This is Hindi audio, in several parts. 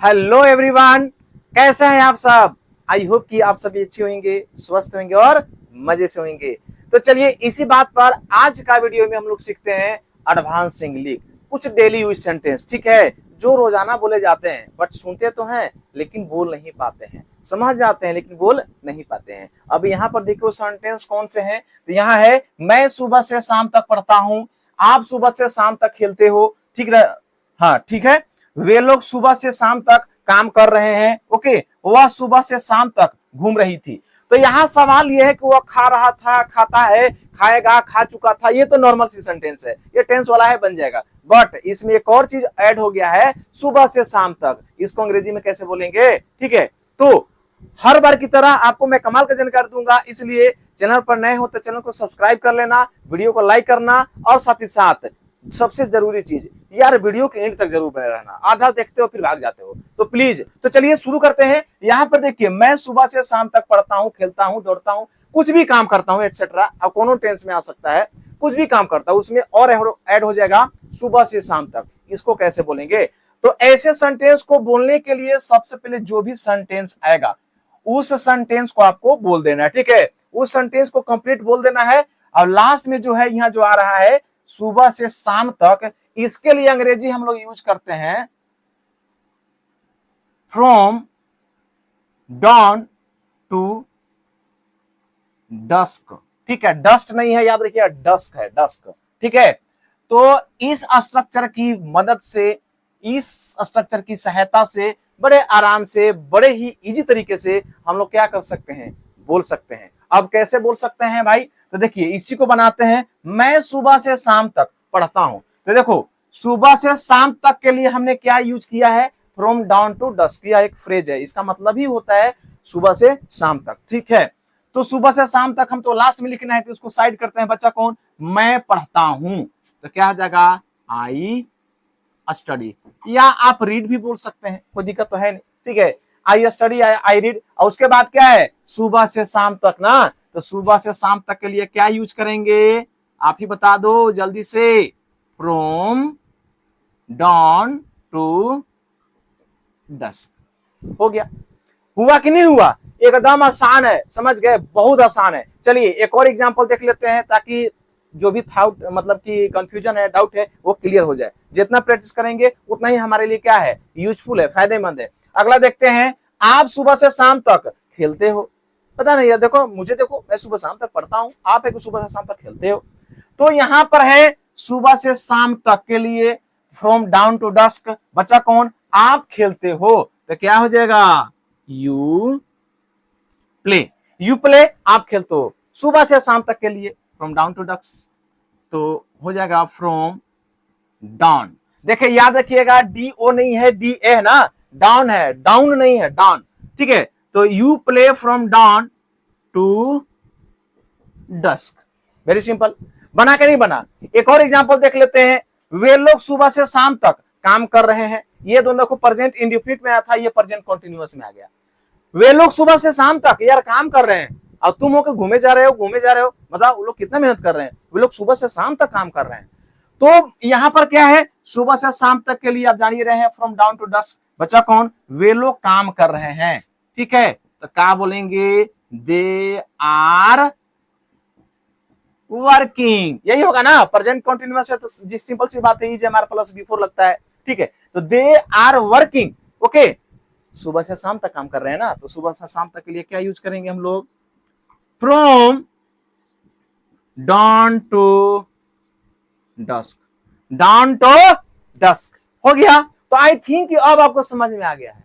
हेलो एवरीवन, कैसे हैं आप सब। आई होप कि आप सभी अच्छे होंगे, स्वस्थ होंगे और मजे से होंगे। तो चलिए इसी बात पर आज का वीडियो में हम लोग सीखते हैं एडवांस इंग्लिश, कुछ डेली यूज सेंटेंस, ठीक है, जो रोजाना बोले जाते हैं बट सुनते तो हैं लेकिन बोल नहीं पाते हैं, समझ जाते हैं लेकिन बोल नहीं पाते हैं। अब यहाँ पर देखो सेंटेंस कौन से हैं, तो यहाँ है मैं सुबह से शाम तक पढ़ता हूँ, आप सुबह से शाम तक खेलते हो, ठीक है। हाँ ठीक है, वे लोग सुबह से शाम तक काम कर रहे हैं, ओके, वह सुबह से शाम तक घूम रही थी। तो यहाँ सवाल यह है कि वह खा रहा था, खाता है, खाएगा, खा चुका था, ये तो नॉर्मल सी सेंटेंस है, ये टेंस वाला है, बन जाएगा। बट इसमें एक और चीज ऐड हो गया है, सुबह से शाम तक, इसको अंग्रेजी में कैसे बोलेंगे, ठीक है। तो हर बार की तरह आपको मैं कमाल का जानकारी दूंगा, इसलिए चैनल पर नए हो तो चैनल को सब्सक्राइब कर लेना, वीडियो को लाइक करना, और साथ ही साथ सबसे जरूरी चीज यार, वीडियो के एंड तक जरूर बने रहना, आधा देखते हो फिर भाग जाते हो, तो प्लीज। तो चलिए शुरू करते हैं। यहाँ पर देखिए, मैं सुबह से शाम तक पढ़ता हूँ, खेलता हूँ, दौड़ता हूँ, कुछ भी काम करता हूँ एक्सेट्रा। अब कोनो टेंस में आ सकता है, कुछ भी काम करता हूँ, उसमें और ऐड हो जाएगा सुबह से शाम तक। इसको कैसे बोलेंगे, तो ऐसे सेंटेंस को बोलने के लिए सबसे पहले जो भी सेंटेंस आएगा उस सेंटेंस को आपको बोल देना है, ठीक है, उस सेंटेंस को कंप्लीट बोल देना है। और लास्ट में जो है यहाँ जो आ रहा है सुबह से शाम तक, इसके लिए अंग्रेजी हम लोग यूज करते हैं फ्रॉम डॉन टू डस्क, ठीक है, डस्ट नहीं है, याद रखिए डस्क है, डस्क, ठीक है। तो इस स्ट्रक्चर की मदद से, इस स्ट्रक्चर की सहायता से बड़े आराम से, बड़े ही इजी तरीके से हम लोग क्या कर सकते हैं, बोल सकते हैं। अब कैसे बोल सकते हैं भाई, तो देखिए इसी को बनाते हैं, मैं सुबह से शाम तक पढ़ता हूं। तो देखो सुबह से शाम तक के लिए हमने क्या यूज किया है, फ्रॉम डाउन टू डस्क, यह एक फ्रेज है, इसका मतलब ही होता है सुबह से शाम तक, ठीक है। तो सुबह से शाम तक हम तो लास्ट में लिखना है, तो उसको साइड करते हैं, बच्चा कौन, मैं पढ़ता हूं, तो क्या हो जाएगा, आई स्टडी, या आप रीड भी बोल सकते हैं, कोई दिक्कत तो है नहीं, ठीक है। आई स्टडी, आई रीड, और उसके बाद क्या है, सुबह से शाम तक ना, तो सुबह से शाम तक के लिए क्या यूज करेंगे, आप ही बता दो जल्दी से, फ्रॉम डॉन टू डस्क। हो गया, हुआ कि नहीं हुआ, एकदम आसान है, समझ गए, बहुत आसान है। चलिए एक और एग्जांपल देख लेते हैं, ताकि जो भी थाउट मतलब कि कंफ्यूजन है, डाउट है, वो क्लियर हो जाए। जितना प्रैक्टिस करेंगे उतना ही हमारे लिए क्या है, यूजफुल है, फायदेमंद है। अगला देखते हैं, आप सुबह से शाम तक खेलते हो, पता नहीं यार, देखो मुझे, देखो मैं सुबह शाम तक पढ़ता हूँ, आप एक सुबह से शाम तक खेलते हो। तो यहां पर है सुबह से शाम तक के लिए फ्रॉम डाउन टू डस्क, बच्चा कौन, आप खेलते हो, तो क्या हो जाएगा, यू प्ले, यू प्ले, आप खेलते हो। सुबह से शाम तक के लिए फ्रॉम डाउन टू डस्क, तो हो जाएगा फ्रॉम डाउन। देखिए याद रखिएगा, डी ओ नहीं है, डी ए है ना, डाउन है, डाउन नहीं है, डाउन, ठीक है। तो you play from dawn to dusk, very simple, बना के नहीं बना। एक और एग्जांपल देख लेते हैं, वे लोग सुबह से शाम तक काम कर रहे हैं, ये दोनों को प्रेजेंट इंडेफिनिट में आया था, ये प्रेजेंट कंटीन्यूअस में आ गया। वे लोग सुबह से शाम तक यार काम कर रहे हैं, और तुम होकर घूमे जा रहे हो, घूमे जा रहे हो, बताओ वो लोग कितना मेहनत कर रहे हैं, वे लोग सुबह से शाम तक काम कर रहे हैं। तो यहां पर क्या है, सुबह से शाम तक के लिए आप जान ही रहे हैं, फ्रॉम डाउन टू डस्क, बच्चा कौन, वे लोग काम कर रहे हैं, ठीक है। तो क्या बोलेंगे, दे आर वर्किंग, यही होगा ना, प्रेजेंट कंटिन्यूअस है तो जिस सिंपल सी बात है, is M R plus before लगता है, ठीक है। तो दे आर वर्किंग, ओके, सुबह से शाम तक काम कर रहे हैं ना, तो सुबह से शाम तक के लिए क्या यूज करेंगे हम लोग, from dawn to dusk, dawn to dusk, हो गया। तो आई थिंक अब आपको समझ में आ गया है,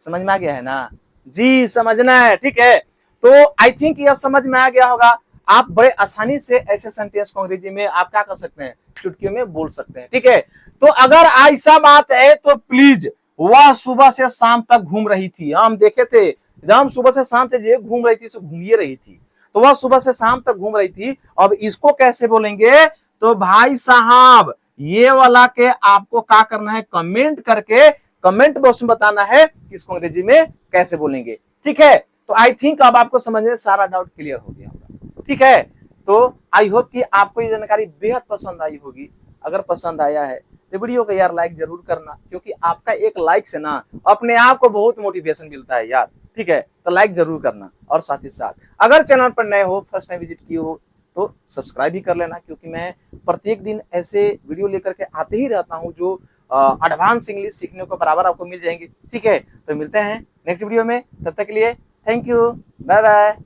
समझ में आ गया है ना जी, समझना है, ठीक है। तो आई थिंक अब समझ में आ गया होगा, आप बड़े आसानी से ऐसे सेंटेंस को अंग्रेजी में आप क्या कर सकते हैं, चुटकियों में बोल सकते हैं, ठीक है। तो अगर ऐसा बात है तो प्लीज, वह सुबह से शाम तक घूम रही थी, हम देखे थे, हम सुबह से शाम से घूम रही थी, सो घूमिए रही थी, तो वह सुबह से शाम तक घूम रही थी। अब इसको कैसे बोलेंगे, तो भाई साहब ये वाला के आपको क्या करना है, कमेंट करके कमेंट बॉक्स में बताना है कि इसको अंग्रेजी में कैसे बोलेंगे, ठीक है। तो आई थिंक अब आपको समझ में सारा डाउट क्लियर हो गया होगा, ठीक है। तो आई होप कि आपको ये जानकारी बेहद पसंद आई होगी, अगर पसंद आया है तो वीडियो को यार लाइक जरूर करना, क्योंकि आपका एक लाइक से ना अपने आप को बहुत मोटिवेशन मिलता है यार। ठीक है, तो लाइक जरूर करना। और साथ ही साथ अगर चैनल पर नए हो, फर्स्ट टाइम विजिट किए हो, तो सब्सक्राइब भी कर लेना, क्योंकि मैं प्रत्येक दिन ऐसे वीडियो लेकर के आते ही रहता हूँ जो एडवांस इंग्लिश सीखने को बराबर आपको मिल जाएंगे। ठीक है, तो मिलते हैं नेक्स्ट वीडियो में, तब तक के लिए थैंक यू, बाय बाय।